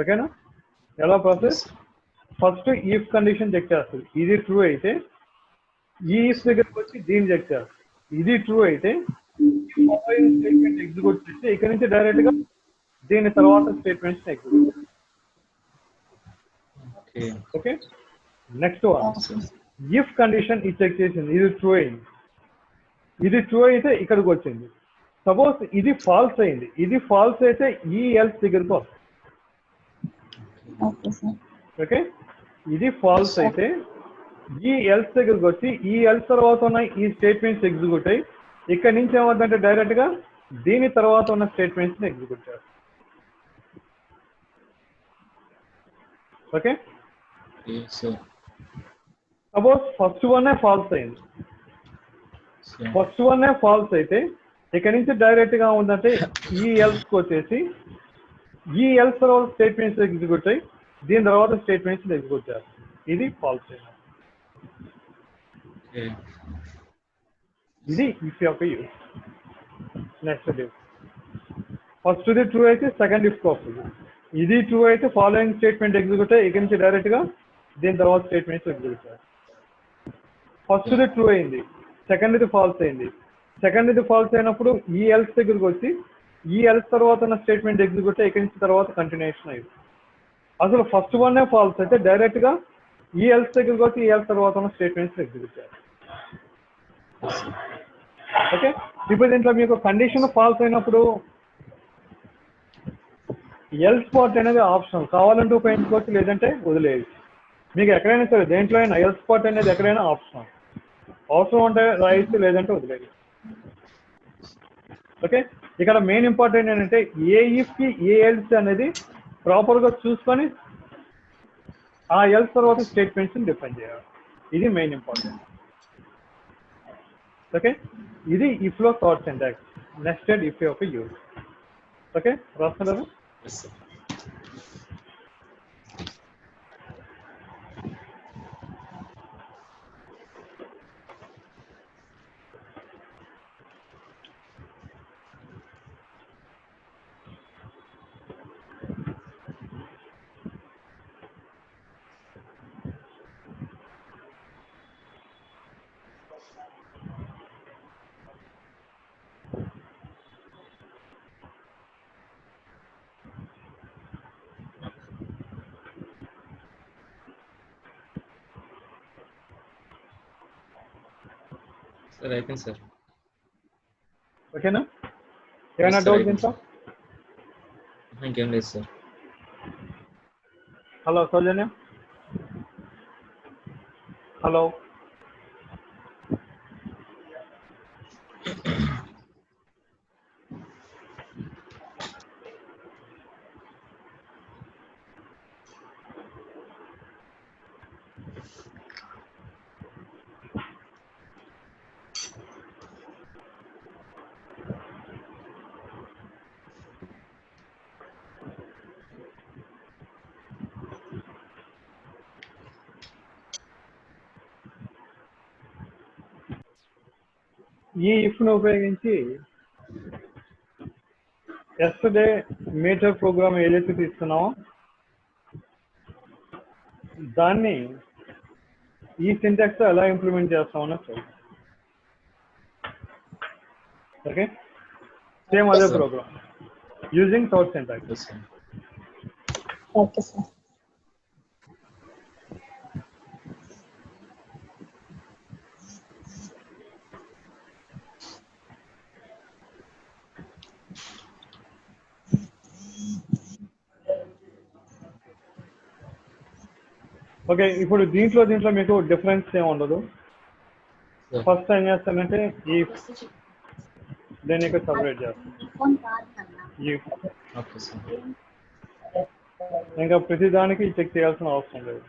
ఓకేనా? ఎలా process? Yes. First if condition check చేస్తుంది. ఇది ట్రూ అయితే ఈ ఈఫ్ దగ్గరకు వచ్చి దీన్ని చెక్ చేస్తుంది. ఇది ట్రూ అయితే ఫాలోయింగ్ స్టేట్మెంట్ ఎగ్జిక్యూట్ చేసి ఇక్కడ నుంచి డైరెక్ట్ గా దీని తర్వాత statements execute. Okay. Okay, next one Okay. If condition ఇది చెక్ చేసింది, ఇది ట్రూ అయింది. ఇది ట్రూ అయితే ఇక్కడికి వచ్చింది. సపోజ్ ఇది ఫాల్స్ అయింది, ఇది ఫాల్స్ అయితే ఈ ఎల్స్ దగ్గరకు వస్తుంది. Okay, sir. ఓకే, ఇది ఫాల్స్ అయితే ఈ ఎల్స్ దగ్గరకు వచ్చి ఈ ఎల్స్ తర్వాత ఉన్న ఈ స్టేట్మెంట్స్ ఎగ్జిక్యూట్ అయ్యి ఇక్కడ నుంచి ఏమవుతుందంటే డైరెక్ట్ గా దీని తర్వాత ఉన్న స్టేట్మెంట్స్ ఎగ్జిక్యూట్ చేస్తారు. Okay, Yes, sir. Suppose first one falls అయింది. Sir. ఫస్ట్ వన్ ఫాల్స్ అయితే ఇక్కడ నుంచి డైరెక్ట్ గా ఉందంటే ఈ ఎల్స్ కి వచ్చేసి ఈ ఎల్స్ తర్వాత స్టేట్మెంట్స్ ఎగ్జిక్యూట్ అయ్యి దీని తర్వాత స్టేట్మెంట్స్ ఎగ్జిక్యూట్ చేస్తారు. ఇది ఫాల్స్ అయిన. Okay. ఇది ఇఫ్ యొక్క యూస్. నెక్స్ట్ ఇఫ్ ఫస్ట్ ఇది ట్రూ అయితే సెకండ్ ఇఫ్ వస్తుంది. ఇది ట్రూ అయితే ఫాలోయింగ్ స్టేట్మెంట్ ఎగ్జిక్యూట్ అయ్యి ఇక్కడ నుంచి డైరెక్ట్ గా దీని తర్వాత స్టేట్మెంట్స్ ఎగ్జిక్యూట్ చేస్తారు. ఫస్ట్ ఇది ట్రూ అయింది, సెకండ్ ఇది ఫాల్స్ అయింది. సెకండ్ ఇది ఫాల్స్ అయినప్పుడు ఈ ఎల్స్ దగ్గరకు వచ్చి ఈ ఎల్స్ తర్వాత ఉన్న స్టేట్మెంట్ ఎగ్జిక్యూట్ ఇక్కడి నుంచి తర్వాత కంటిన్యూషన్ అయింది. అసలు ఫస్ట్ వన్ ఫాల్స్ అయితే డైరెక్ట్ గా ఈ ఎల్స్ దగ్గరకు వచ్చి ఈ ఎల్స్ తర్వాత ఉన్న స్టేట్మెంట్స్ ఎగ్జిక్యూట్ చేయాలి. ఓకే, ఇప్పుడు దీంట్లో మీకు కండిషన్ ఫాల్స్ అయినప్పుడు ఎల్ స్పాట్ అనేది ఆప్షన్, కావాలంటే ఉపయోగించుకోవచ్చు, లేదంటే వదిలేయచ్చు. మీకు ఎక్కడైనా సరే దేంట్లో అయినా ఎల్ స్పాట్ అనేది ఎక్కడైనా ఆప్షన్, అవసరం ఉంటే రాయొచ్చు, లేదంటే వదిలేయచ్చు. ఓకే, ఇక్కడ మెయిన్ ఇంపార్టెంట్ ఏంటంటే ఏ ఇఫ్ కి ఏ ఎల్స్ అనేది ప్రాపర్ గా చూసుకొని ఆ ఎల్స్ తర్వాత స్టేట్మెంట్స్ డిఫైన్ చేయాలి. ఇది మెయిన్ ఇంపార్టెంట్. ఓకే, ఇది ఇఫ్ లో థాట్ సింటాక్స్, నెస్టెడ్ ఇఫ్ యొక్క యూజ్. ఓకే, రాస్తున్నారు? Yes, sir. Sir, I think, sir. ఓకేనా? ఏమైనా Yes, sir, doubt I think దీంట్లో? so. ఇంకేం లేదు సార్. హలో సౌజన్య, హలో. ఈ ఇఫ్ను ఉపయోగించి ఎస్టర్డే మేజర్ ప్రోగ్రామ్ ఏదైతే తీసుకున్నామో దాన్ని ఈ సింటాక్స్ ఎలా ఇంప్లిమెంట్ చేస్తామో చూద్దాం. ఓకే, సేమ్ అదే Yes, sir. Program using that syntax. Yes, sir. Okay, sir. Okay, ఇప్పుడు దీంట్లో మీకు డిఫరెన్స్ ఏమి ఉండదు. Yeah. ఫస్ట్ ఏం చేస్తానంటే ఈ దీన్ని ఇక్కడ సపరేట్ చేస్తాను. ఈ Okay, sir. ఇంకా ప్రతి దానికి చెక్ చేయాల్సిన అవసరం లేదు.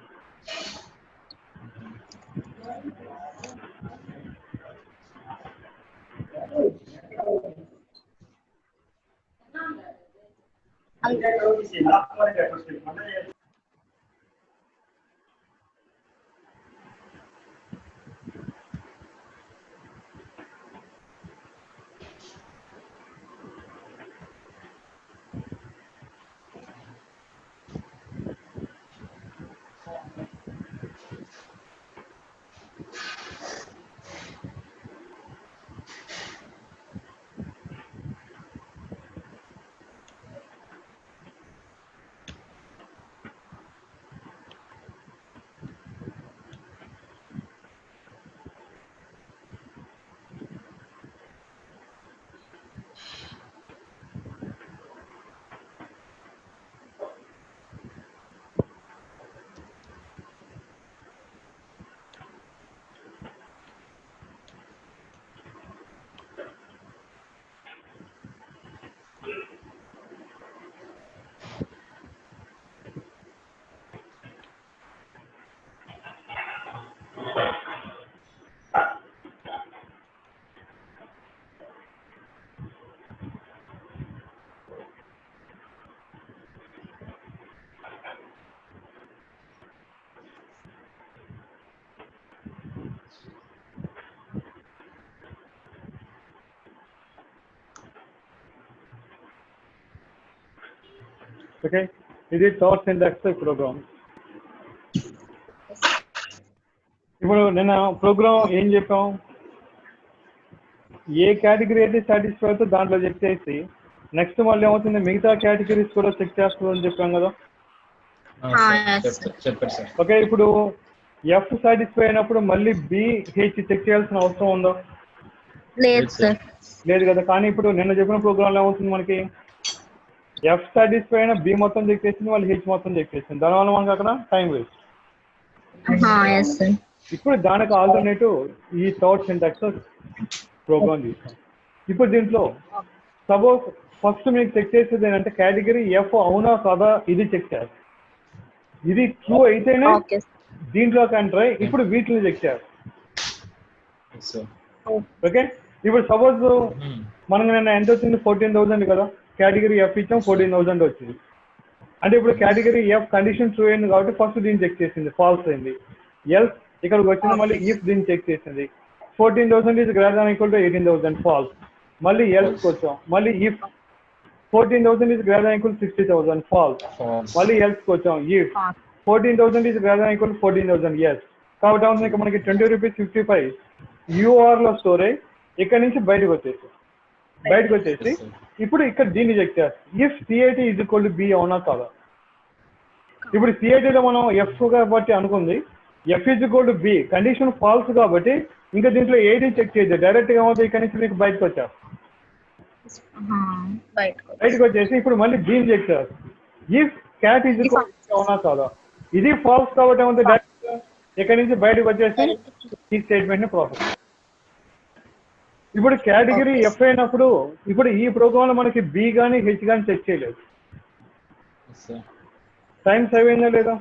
ఓకే, ఇది థర్డ్ సింటాక్స్ ప్రోగ్రామ్. ఇప్పుడు నిన్న ప్రోగ్రామ్ ఏం చెప్పాం, ఏ కేటగిరీ అయితే సాటిస్ఫై అవుతుందో దాంట్లో చెక్ చేసి నెక్స్ట్ మళ్ళీ ఏమవుతుంది మిగతా కేటగిరీస్ కూడా చెక్ చేస్తుందని చెప్పాం కదా. చెప్పండి సార్. ఓకే, ఇప్పుడు ఎఫ్ సాటిస్ఫై అయినప్పుడు మళ్ళీ బి హెచ్ చెక్ చేయాల్సిన అవసరం ఉందా? లేదు సార్. లేదు కదా. కానీ ఇప్పుడు నిన్న చెప్పిన ప్రోగ్రామ్ ఏమవుతుంది, మనకి ఎఫ్ సాటిస్ఫై అయినా బి మొత్తం చెక్ చేసింది, మళ్ళీ హెచ్ మొత్తం చెక్ చేసింది. దానివల్ల మనకి అక్కడ టైం వేస్ట్. Yes sir. ఇప్పుడు దానికి ఆల్టర్నేటివ్ ఈ థర్డ్ సింటాక్స్ ప్రోగ్రామ్ చేస్తాం. ఇప్పుడు దీంట్లో సపోజ్ ఫస్ట్ మీకు చెక్ చేసేది ఏంటంటే కేటగిరీ ఎఫ్ అవునా కాదా ఇది చెక్ చేయాలి. ఇది ట్రూ అయితేనే ఓకే దీంట్లో ఎంటర్ అయ్యి ఇప్పుడు వీటిని చెక్ చేయాలి. ఓకే, ఇప్పుడు సపోజ్ మనకు నిన్న ఎంత వచ్చింది, 14,000 కదా. కేటగిరీ ఎఫ్ ఇచ్చాం, 14,000 వచ్చింది. అంటే ఇప్పుడు కేటగిరీ ఎఫ్ కండిషన్ ట్రూ అయింది కాబట్టి ఫస్ట్ దీన్ని చెక్ చేసింది, ఫాల్స్ అయింది. ఎల్స్ ఇక్కడికి వచ్చింది, మళ్ళీ ఇఫ్ దీన్ని చెక్ చేసింది. 14,000 is greater than equal to 18,000 false. మళ్ళీ ఎల్స్కి వచ్చాం, మళ్ళీ if 14,000 is greater than equal 60,000 false. మళ్ళీ ఎల్స్కి వచ్చాం, if 14,000 is greater than equal 14,000 yes. కాబట్టి అవుతుంది ఇక్కడ మనకి 20 రూపీస్ 55 యూఆర్ లో స్టోర్ అయ్యి ఇక్కడ నుంచి బయటకు వచ్చేసి ఇప్పుడు ఇక్కడ దీన్ని చెక్ చేస్తాం, if CIT is equal to be అవునా కాదా. ఇప్పుడు సిఐటిలో మనం ఎఫ్ కాబట్టి అనుకుంది, F is equal to be condition false కాబట్టి ఇంకా దీంట్లో ఏది చెక్ చేయదు, డైరెక్ట్ గా ఏమవుతుంది ఇక్కడ నుంచి మీకు బయటకు వచ్చారు. బయటకు వచ్చేసి ఇప్పుడు మళ్ళీ దీన్ని చెక్ చేస్తారు, if cat is equal to అవునా కాదా. ఇది ఫాల్స్ కాబట్టి ఏమవుతుంది, డైరెక్ట్ గా ఇక్కడ నుంచి బయటకు వచ్చేసి ఈ స్టేట్మెంట్ ని ప్రాసెస్. ఇప్పుడు కేటగిరీ ఎఫ్ అయినప్పుడు ఇప్పుడు ఈ ప్రోగ్రామ్ లో మనకి బి గానీ హెచ్ గానీ చెక్ చేయలేదు. టైం సేవ్ అయిందా లేదా?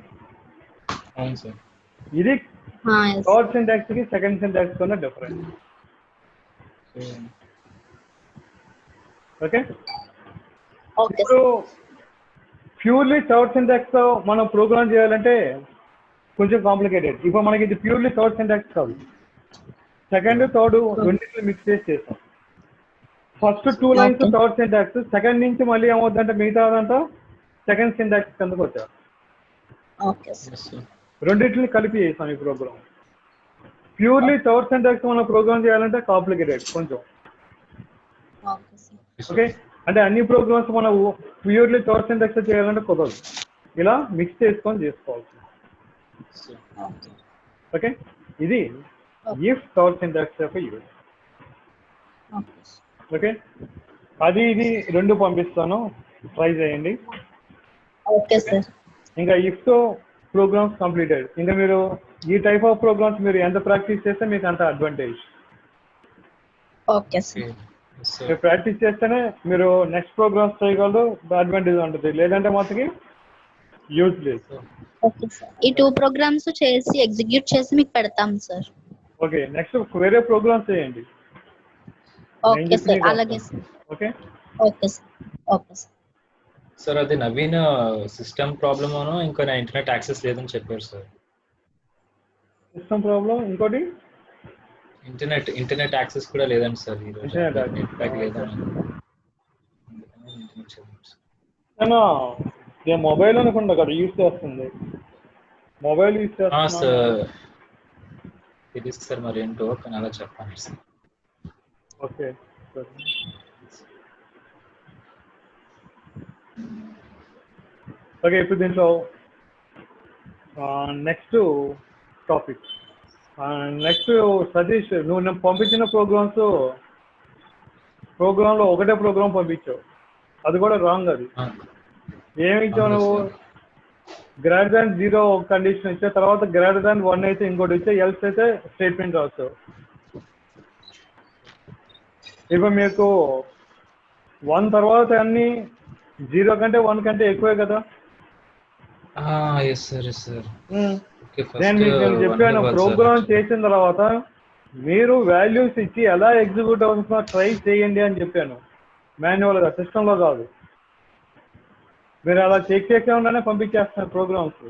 ఇది థర్డ్ సింటాక్స్ కి సెకండ్ సింటాక్స్ కన్నా డిఫరెన్స్. ఓకే, ఇప్పుడు ప్యూర్లీ థర్డ్ సింటాక్స్ తో మనం ప్రోగ్రామ్ చేయాలంటే కొంచెం కాంప్లికేటెడ్. ఇప్పుడు మనకి ఇది ప్యూర్లీ థర్డ్ సింటాక్స్ కాదు, సెకండ్ థర్డ్ రెండింటిని మిక్స్ చేసి చేస్తాం. First 2 lines third syntax, second నుంచి మళ్ళీ ఏమవుతుందంటే మిగతాదంతా సెకండ్ సింటాక్స్ కిందకు వచ్చారు. రెండింటిని కలిపి చేస్తాం ఈ ప్రోగ్రామ్. ప్యూర్లీ థర్డ్ సింటాక్స్ మనం ప్రోగ్రామ్ చేయాలంటే కాంప్లికేటెడ్ కొంచెం. ఓకే, అంటే అన్ని ప్రోగ్రామ్స్ మనం ప్యూర్లీ థర్డ్ సింటాక్స్ చేయాలంటే కుదరదు, ఇలా మిక్స్ చేసుకొని చేసుకోవాలి. ఓకే, ఇది ఇఫ్ థర్డ్ సింటాక్స్ యొక్క యూజ్. ఓకే, అది ఇది రెండు పంపిస్తాను, ట్రై చేయండి. Okay sir. ఇంకా ఇఫ్ తో ప్రోగ్రామ్స్ కంప్లీటెడ్. ఇంకా మీరు ఈ టైప్ ఆఫ్ ప్రోగ్రామ్స్ మీరు ఎంత ప్రాక్టీస్ చేస్తే మీకు అంత అడ్వాంటేజ్. Okay sir. మీరు ప్రాక్టీస్ చేస్తేనే మీరు నెక్స్ట్ ప్రోగ్రామ్స్ చేయగలరు, అడ్వాంటేజ్ ఉంటుంది. లేదంటే మాత్రకి యూజ్ లేదు. ఓకే సార్, ఈ 2 ప్రోగ్రామ్స్ చేసి ఎగ్జిక్యూట్ చేసి మీకు పెడతాం సార్. ఓకే, నెక్స్ట్ వేరే ప్రోగ్రామ్స్ చేయండి. ఓకే సార్, అలాగే sir. Okay okay sir. Okay sir. Sir అది నవీన్ సిస్టమ్ ప్రాబ్లమ్ అను ఇంకా నా ఇంటర్నెట్ యాక్సెస్ లేదని చెప్పారు సార్. సిస్టమ్ ప్రాబ్లం, ఇంకోటి ఇంటర్నెట్ యాక్సెస్ కూడా లేదండి సార్. మొబైల్ అనుకుంటా కదా యూజ్ చేస్తుంది, మొబైల్ యూజ్ చేస్తున్నా. తెలుసు సార్, మరి ఏంటో కానీ అలా చెప్పండి సార్. ఓకే, ఓకే, ఇప్పుడు దీంట్లో నెక్స్ట్ టాపిక్. నెక్స్ట్ సతీష్, నువ్వు నేను పంపించిన ప్రోగ్రాంలో ఒకటే ప్రోగ్రామ్ పంపించావు, అది కూడా రాంగ్. అది ఏమి ఇచ్చావు నువ్వు? గ్రేటర్ దాన్ 0 కండిషన్ ఇచ్చా, తర్వాత గ్రేటర్ దాన్ 1 అయితే ఇంకోటి ఇచ్చా, ఎల్స్ అయితే స్టేట్మెంట్ రాస్తావు. ఇప్పుడు మీకు 1 తర్వాత అన్ని 0 కంటే 1 కంటే ఎక్కువే కదా. నేను మీకు చెప్పాను, ప్రోగ్రామ్ చేసిన తర్వాత మీరు వాల్యూస్ ఇచ్చి ఎలా ఎగ్జిక్యూట్ అవుతుందో ట్రై చేయండి అని చెప్పాను, మాన్యువల్గా, సిస్టంలో కాదు. మీరు అలా చెక్ చేయకుండానే పంపించేస్తున్నారు ప్రోగ్రామ్స్.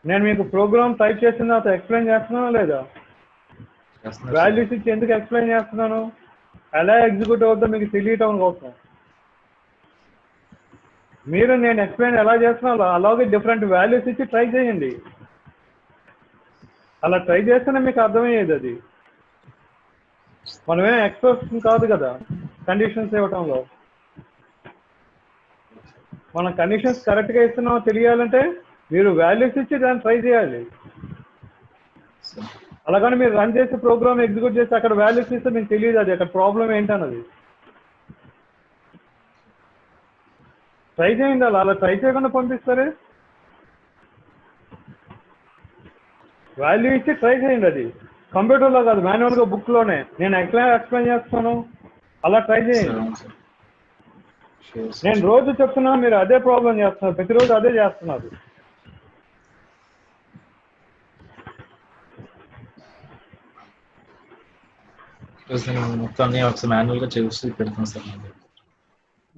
నేను మీకు ప్రోగ్రామ్ టైప్ చేసిన తర్వాత ఎక్స్ప్లెయిన్ చేస్తున్నానా లేదా? వాల్యూస్ ఇచ్చి ఎందుకు ఎక్స్ప్లెయిన్ చేస్తున్నాను? ఎలా ఎగ్జిక్యూట్ అవుతుందో మీకు తెలియటం కోసం. మీరు నేను ఎక్స్ప్లెయిన్ ఎలా చేస్తున్నాను అలాగే డిఫరెంట్ వాల్యూస్ ఇచ్చి ట్రై చేయండి. అలా ట్రై చేస్తేనే మీకు అర్థమయ్యేది. అది మనమేం ఎక్స్పర్ట్స్ కాదు కదా కండిషన్స్ ఇవ్వటంలో. మనం కండిషన్స్ కరెక్ట్గా ఇస్తున్నామో తెలియాలంటే మీరు వాల్యూస్ ఇచ్చి దాన్ని ట్రై చేయాలి. అలాగని మీరు రన్ చేసి ప్రోగ్రామ్ ఎగ్జిక్యూట్ చేసి అక్కడ వాల్యూస్ ఇస్తే మీకు తెలియదు అది అక్కడ ప్రాబ్లం ఏంటన్నది. ట్రై చేయండి. అలా ట్రై చేయకుండా పంపిస్తారే. వాల్యూ ఇచ్చి ట్రై చేయండి. అది కంప్యూటర్లో కాదు, మాన్యువల్గా బుక్లోనే నేను ఎక్స్ప్లెయిన్ చేస్తాను. అలా ట్రై చేయండి. నేను రోజు చెప్తున్నా, మీరు అదే ప్రాబ్లం చేస్తున్నారు, ప్రతిరోజు అదే చేస్తున్నారు. మొత్తం మాన్యువల్గా చేసి పెడతాం సార్.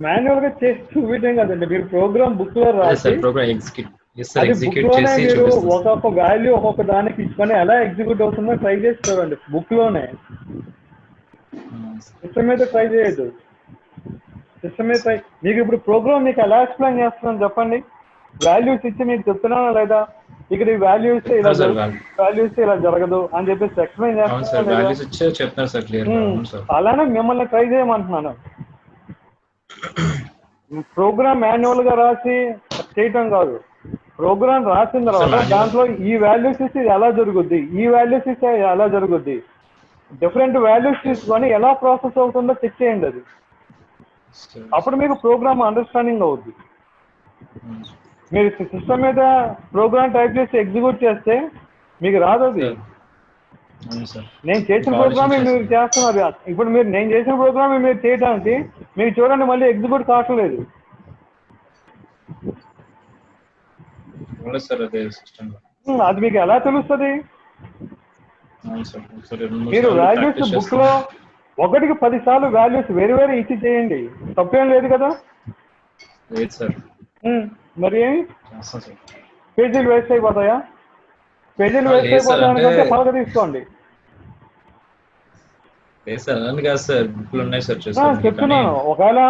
మాన్యువల్గా చేసి చూపించడం కదండి, మీరు ప్రోగ్రామ్ బుక్ లో రాసి అది బుక్ లోనే మీరు ఒక్కొక్క వాల్యూ ఒక్కొక్క దానికి ఇచ్చుకొని ఎలా ఎగ్జిక్యూట్ అవుతుందో ట్రై చేసి చూడండి. బుక్ లోనే, సిస్టమ్ మీద ట్రై చేయొద్దు. సిస్టమ్ మీద ట్రై. మీకు ఇప్పుడు ప్రోగ్రామ్ మీకు ఎలా ఎక్స్ప్లెయిన్ చేస్తున్నాను చెప్పండి. వాల్యూస్ ఇచ్చి మీకు చెప్తున్నానా లేదా, ఇక్కడ ఈ వాల్యూస్ ఇలా వాల్యూస్ ఇలా జరగదు అని చెప్పేసి ఎక్స్ప్లెయిన్ చేస్తున్నాను. అలానే మిమ్మల్ని ట్రై చేయమంటున్నాను. ప్రోగ్రామ్ మాన్యువల్ గా రాసి చేయటం కాదు, ప్రోగ్రామ్ రాసిన తర్వాత దాంట్లో ఈ వాల్యూస్ ఇస్తే ఎలా జరుగుద్ది, ఈ వాల్యూస్ ఇస్తే ఎలా జరుగుద్ది, డిఫరెంట్ వాల్యూస్ తీసుకొని ఎలా ప్రాసెస్ అవుతుందో చెక్ చేయండి. అది అప్పుడు మీకు ప్రోగ్రామ్ అండర్స్టాండింగ్ అవుద్ది. మీరు సిస్టమ్ మీద ప్రోగ్రామ్ టైప్ చేసి ఎగ్జిక్యూట్ చేస్తే మీకు రాదు. అది నేను చేసిన ప్రోగ్రామ్ మీరు చేస్తున్నారు. ఇప్పుడు మీరు నేను చేసిన ప్రోగ్రామ్ మీరు చేయడానికి మీరు చూడండి మళ్ళీ ఎగ్జిక్యూట్ కావట్లేదు. అది మీకు ఎలా తెలుస్తుంది? మీరు వాల్యూస్ బుక్ లో 1కి 10 సార్లు వాల్యూస్ వేరు వేరు ఇచ్చి చేయండి, తప్పేం లేదు కదా. మరి ఏమి పేజీలు వేస్ట్ అయిపోతాయా? పేజీలు వేస్ట్ అయిపోతాయి అనుకుంటే పలక తీసుకోండి. చెప్తున్నాను, ఒకవేళ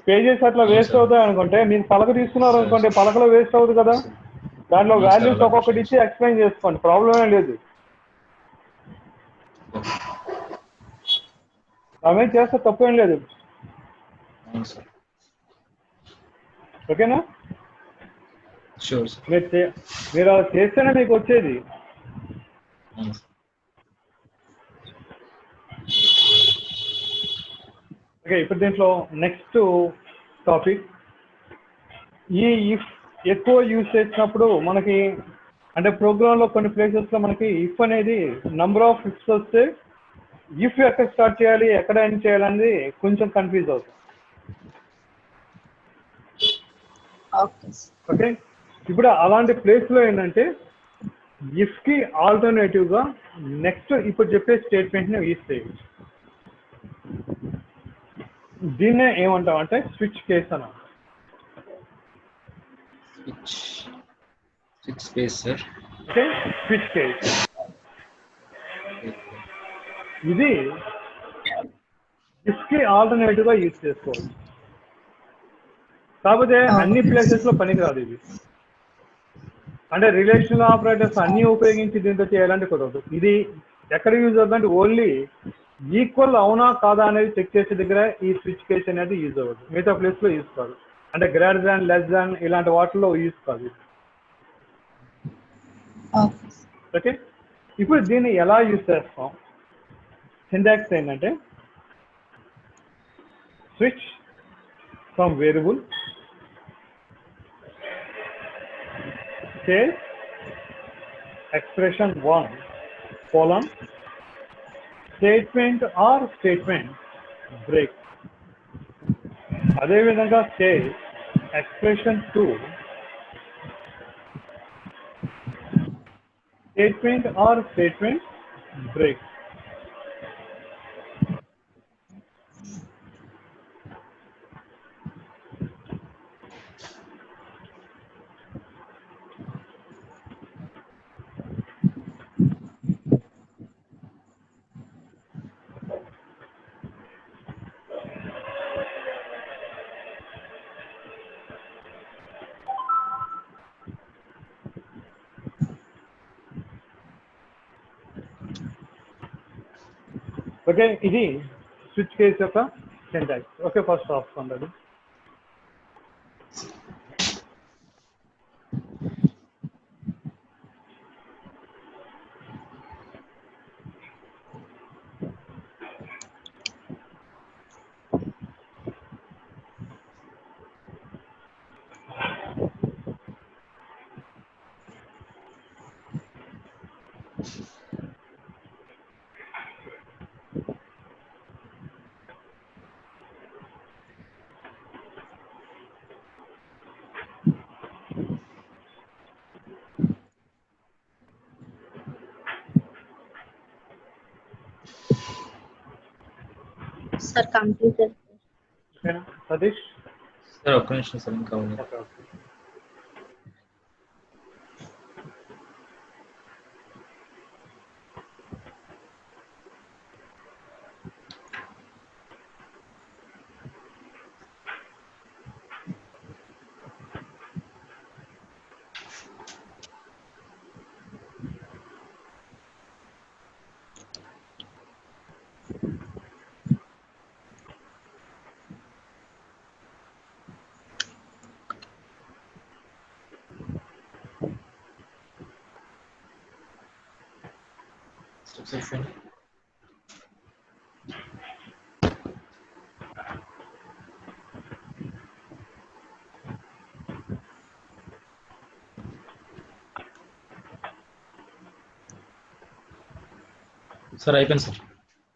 పేజెస్ అట్లా వేస్ట్ అవుతాయి అనుకుంటే మీరు పలక తీసుకున్నారు అనుకోండి, పలకలో వేస్ట్ అవుతుంది కదా. దాంట్లో వాల్యూస్ ఒక్కొక్కటి ఇచ్చి ఎక్స్ప్లెయిన్ చేసుకోండి, ప్రాబ్లం ఏం లేదు. అవేం చేస్తే తప్పేం లేదు. ఓకేనా? మీరు అలా చేస్తేనే మీకు వచ్చేది. ఓకే, ఇప్పుడు దీంట్లో నెక్స్ట్ టాపిక్, ఈ ఇఫ్ ఎక్కువ యూజ్ చేసినప్పుడు మనకి అంటే ప్రోగ్రాంలో కొన్ని ప్లేసెస్లో మనకి ఇఫ్ అనేది నంబర్ ఆఫ్ ఇఫ్స్ వస్తే ఇఫ్ ఎక్కడ స్టార్ట్ చేయాలి ఎక్కడ ఎండ్ చేయాలనేది కొంచెం కన్ఫ్యూజ్ అవుతుంది. ఓకే, ఇప్పుడు అలాంటి ప్లేస్లో ఏంటంటే ఇఫ్కి ఆల్టర్నేటివ్గా నెక్స్ట్ ఇప్పుడు చెప్పే స్టేట్మెంట్ని యూజ్ చేయొచ్చు. దీన్నే ఏమంటాం అంటే స్విచ్ కేస్ అన్న. ఓకే, స్విచ్ కేస్ ఇది ఇఫ్కి ఆల్టర్నేటివ్గా యూజ్ చేసుకోవచ్చు. కాకపోతే అన్ని ప్లేసెస్లో పనికిరాదు ఇది. అంటే రిలేషనల్ ఆపరేటర్స్ అన్ని ఉపయోగించి దీంతో చేయాలంటే కుదరదు. ఇది ఎక్కడ యూజ్ అవుతుందంటే ఓన్లీ ఈక్వల్ అవునా కాదా అనేది చెక్ చేసే దగ్గర ఈ స్విచ్ కేస్ అనేది యూజ్ అవ్వదు. మిగతా ప్లేస్లో యూజ్ కాదు. అంటే గ్రేటర్ దాన్, లెస్ దాన్ ఇలాంటి వాటిలో యూజ్ కాదు. ఓకే, ఇప్పుడు దీన్ని ఎలా యూజ్ చేస్తాం? సింటాక్స్ ఏంటంటే switch from variable case expression 1 colon statement or statement break. అదే విధంగా case expression 2 statement or statement break. Okay, ఇది స్విచ్ కేస్ యొక్క సింటాక్స్. ఓకే, ఫస్ట్ రాసుకోండి అది. సార్ కంప్యూటర్ ఓకేనా సతీష్? సార్ ఒక్క నిమిషం సార్ ఇంకా ఉంది. Okay okay. సార్ అయిపోయింది సార్.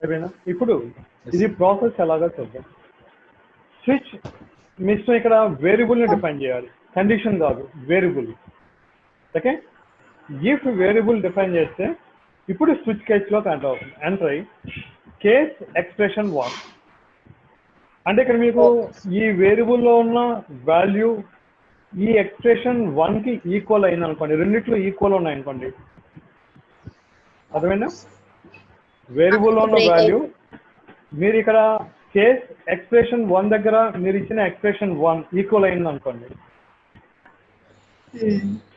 అయిపోయిందా? ఇప్పుడు ఇది ప్రాసెస్ ఎలాగా చూద్దాం. స్విచ్ మిషన్ ఇక్కడ వేరియబుల్ని డిఫైన్ చేయాలి, కండిషన్ కాదు, variable. Okay, if variable define చేస్తే ఇప్పుడు స్విచ్ కేస్లోకి ఎంటర్ అవుతుంది. ఎంటర్ అయ్యి కేస్ ఎక్స్ప్రెషన్ 1 అంటే ఇక్కడ మీకు ఈ వేరియబుల్లో ఉన్న వాల్యూ ఈ ఎక్స్ప్రెషన్ 1కి ఈక్వల్ అయింది అనుకోండి, రెండిట్లో ఈక్వల్ ఉన్నాయి అనుకోండి, అర్థమైందా? వేరియబుల్లో ఉన్న వాల్యూ మీరు ఇక్కడ కేస్ ఎక్స్ప్రెషన్ 1 దగ్గర మీరు ఇచ్చిన ఎక్స్ప్రెషన్ 1 ఈక్వల్ అయింది అనుకోండి,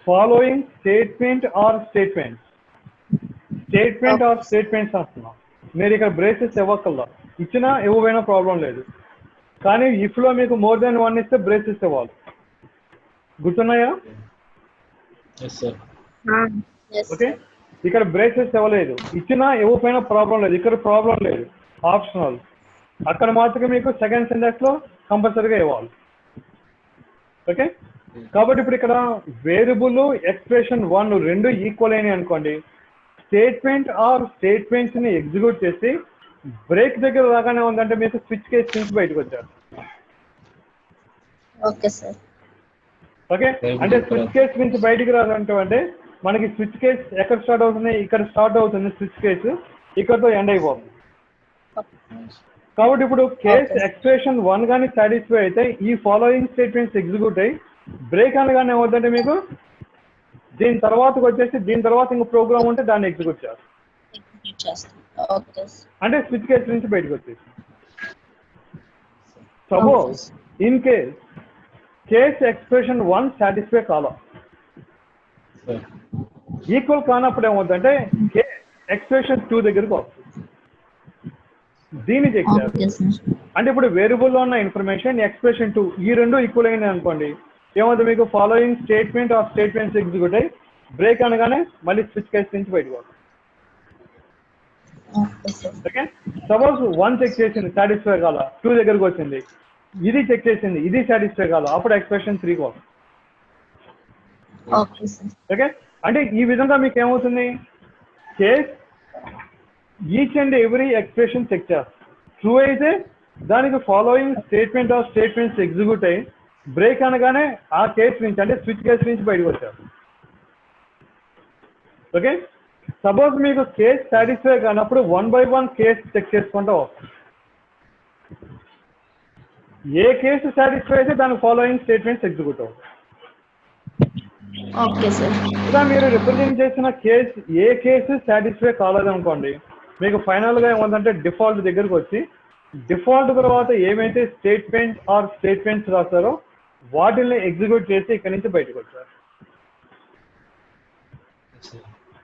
ఫాలోయింగ్ స్టేట్మెంట్ ఆర్ స్టేట్మెంట్స్ అంటున్నాం. మీరు ఇక్కడ బ్రేసెస్ ఇవ్వకల్లా, ఇచ్చినా ఇవ్వబోయినా ప్రాబ్లం లేదు. కానీ ఇఫ్ లో మీకు మోర్ దాన్ 1 ఇస్తే బ్రేసెస్ ఇవ్వాలి. గుర్తున్నాయా? ఓకే, ఇక్కడ బ్రేసెస్ ఇవ్వలేదు, ఇచ్చినా ఇవ్వకపోయినా ప్రాబ్లం లేదు. ఇక్కడ ప్రాబ్లం లేదు, ఆప్షనల్. అక్కడ మాత్రమే మీకు సెకండ్ సింటాక్స్ లో కంపల్సరీగా ఇవ్వాలి. ఓకే, కాబట్టి ఇప్పుడు ఇక్కడ వేరియబుల్ ఎక్స్ప్రెషన్ 1 రెండు ఈక్వల్ అయినాయి అనుకోండి, స్టేట్మెంట్ ఆర్ స్టేట్మెంట్స్ ని ఎగ్జిక్యూట్ చేసి బ్రేక్ దగ్గర రాగానే ఉందంటే మీకు స్విచ్ కేస్ నుంచి బయటకు వచ్చారు. Okay sir. ఓకే, అంటే స్విచ్ కేస్ నుంచి బయటికి రాదంటే మనకి స్విచ్ కేస్ ఎక్కడ స్టార్ట్ అవుతుంది, ఇక్కడ స్టార్ట్ అవుతుంది స్విచ్ కేసు, ఇక్కడతో ఎండ్ అయిపోతుంది. కాబట్టి ఇప్పుడు కేస్ ఎక్స్ప్రెషన్ 1 కానీ సాటిస్ఫై అయితే ఈ ఫాలోయింగ్ స్టేట్మెంట్స్ ఎగ్జిక్యూట్ అయ్యి బ్రేక్ అనగానే ఏమవుతుందంటే మీకు దీని తర్వాతకు వచ్చేసి దీని తర్వాత ఇంకో ప్రోగ్రామ్ ఉంటే దాన్ని ఎగ్జిక్యూట్ చేస్తారు. అంటే స్విచ్ కేస్ నుంచి బయటకు వచ్చేసి. Suppose in case expression 1 satisfy కాలా, ఈక్వల్ కానప్పుడు ఏమవుతుందంటే ఎక్స్ప్రెషన్ 2 దగ్గరకు వస్తుంది, దీన్ని చెక్ చేస్తారు. అంటే ఇప్పుడు వేరియబుల్లో ఉన్న ఇన్ఫర్మేషన్ ఎక్స్ప్రెషన్ 2 ఈ రెండు ఈక్వల్ అయినాయి అనుకోండి, ఏమవుతుంది మీకు following statement of statements execute అయ్యి బ్రేక్ అనగానే మళ్ళీ స్విచ్ కేస్ నుంచి బయటకు వస్తుంది. ఓకే, సపోజ్ 1 చెక్ చేసింది సాటిస్ఫై కాల, 2 దగ్గరకు వచ్చింది, ఇది చెక్ చేసింది ఇది సాటిస్ఫై కాల, అప్పుడు ఎక్స్ప్రెషన్ 3 కోసం. ఓకే, అంటే ఈ విధంగా మీకు ఏమవుతుంది, case each and every expression check చేస్తారు. ట్రూ అయితే దానికి following statement of statements execute అయ్యి బ్రేక్ అనగానే ఆ కేస్ నుంచి అంటే స్విచ్ కేస్ నుంచి బయటకు వచ్చారు. ఓకే, సపోజ్ మీకు కేస్ సాటిస్ఫై కానప్పుడు 1 by 1 కేస్ చెక్ చేసుకుంటూ వస్తుంది. ఏ కేసు సాటిస్ఫై అయితే దానికి ఫాలోయింగ్ స్టేట్మెంట్స్ ఎగ్జిక్యూట్ అవుతాయి. ఇలా మీరు రిప్రజెంట్ చేసిన కేస్ ఏ కేసు సాటిస్ఫై కాలేదనుకోండి, మీకు ఫైనల్ గా ఏమంటే డిఫాల్ట్ దగ్గరకు వచ్చి డిఫాల్ట్ తర్వాత ఏమైతే స్టేట్మెంట్ ఆర్ స్టేట్మెంట్స్ రాస్తారో వాటిని ఎగ్జిక్యూట్ చేసి ఇక్కడ నుంచి బయటకు వచ్చారు.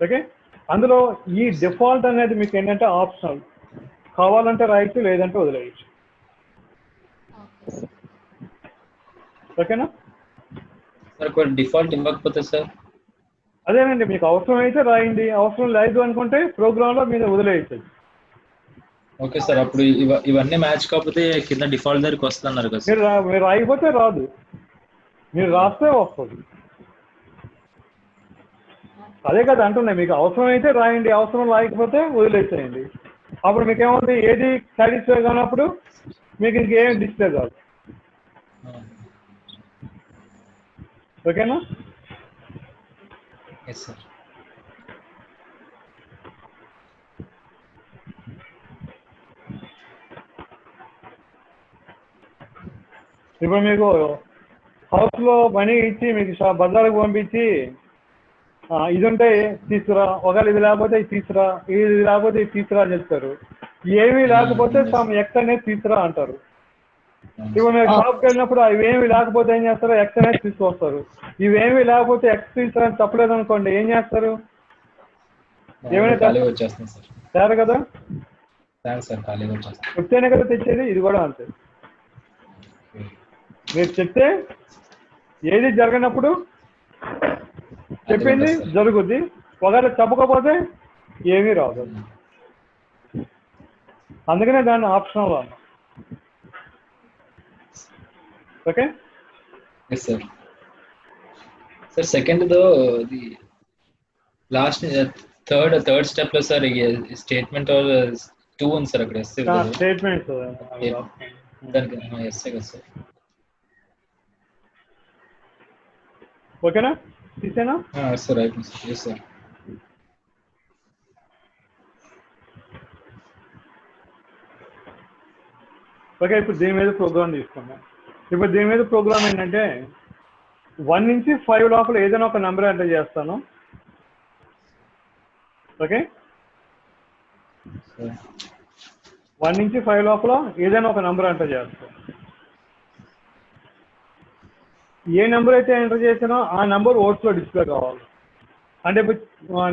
ఓకే, అందులో ఈ డిఫాల్ట్ అనేది మీకు ఏంటంటే ఆప్షనల్. కావాలంటే రాయొచ్చు, లేదంటే వదిలేయచ్చు. ఓకేనా? సార్ కొన్ని డిఫాల్ట్ ఇవ్వకపోతే సార్? అదేనండి, మీకు అవసరం అయితే రాయండి, అవసరం లేదు అనుకుంటే ప్రోగ్రాంలో మీరు వదిలేయచ్చు. Okay sir. అప్పుడు ఇవన్నీ మ్యాచ్ కాకపోతే కింద డిఫాల్ట్ దగ్గరికి వస్తున్నారు కదా సార్? మీరు రాయిపోతే రాదు, మీరు రాస్తే వస్తుంది. అదే కదా అంటున్నాయి, మీకు అవసరం అయితే రాయండి, అవసరం లేకపోతే వదిలేసేయండి. అప్పుడు మీకు ఏమవుతుంది, ఏది సాటిస్ఫై కానప్పుడు మీకు ఇంకేం డిస్ప్లే కాదు. ఓకేనా? Yes sir. ఇప్పుడు మీకు హౌస్లో మనీ ఇచ్చి మీకు బజార్కి పంపించి ఇది ఉంటే తీసుకురా, ఒకవేళ ఇది లేకపోతే ఇది తీసుకురా, ఇది లేకపోతే ఇది తీసుకురా అని చెప్తారు. ఏమీ లేకపోతే ఎక్స్ అనేది తీసుకురా అంటారు. ఇప్పుడు మీరు షాప్కి వెళ్ళినప్పుడు ఇవేమి లేకపోతే ఏం చేస్తారు, ఎక్స్ అనేది తీసుకొస్తారు. ఇవేమి లేకపోతే ఎక్స్ తీసుకురా అని చెప్పలేదు అనుకోండి, ఏం చేస్తారు? ఏమైనా తేరు కదా, చెప్తేనే కదా తెచ్చేది. ఇది కూడా అంతే, మీరు చెప్తే ఏది జరగనప్పుడు చెప్పింది జరుగుద్ది, ఒకవేళ చెప్పకపోతే ఏమీ రాదు. అందుకనే దాన్ని ఆప్షనల్ అన్నా. Okay sir. సార్ సెకండ్ దో లాస్ట్ థర్డ్ స్టెప్ లో సార్ స్టేట్మెంట్ 2 ఉంది సార్ అక్కడ. స్టేట్మెంట్ దానికి ఎస్ కదా సార్? ఓకేనా, తీసేనా? సార్ అయిపోయింది సార్. Yes sir. ఓకే, ఇప్పుడు దీని మీద ప్రోగ్రామ్ తీసుకున్నాం. ఇప్పుడు దీని మీద ప్రోగ్రామ్ ఏంటంటే 1 నుంచి 5 లోపల ఏదైనా ఒక నెంబర్ ఎంటర్ చేస్తాను. ఓకే, 1 నుంచి 5 లోపల ఏదైనా ఒక నెంబర్ ఎంటర్ చేస్తాను. ఏ నెంబర్ అయితే ఎంటర్ చేసినా ఆ నెంబర్ ఓట్స్లో డిస్ప్లే కావాలి. అంటే ఇప్పుడు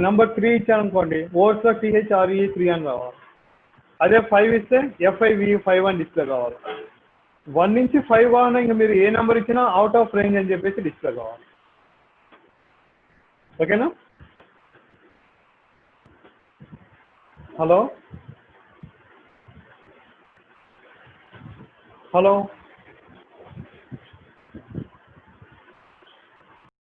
నెంబర్ 3 ఇచ్చాను అనుకోండి, ఓట్స్లో THRE3 అని రావాలి. అదే 5 ఇస్తే FIV5 అని డిస్ప్లే కావాలి. 1 నుంచి 5 అని ఇంకా మీరు ఏ నెంబర్ ఇచ్చినా అవుట్ ఆఫ్ రేంజ్ అని చెప్పేసి డిస్ప్లే కావాలి. ఓకేనా? Hello hello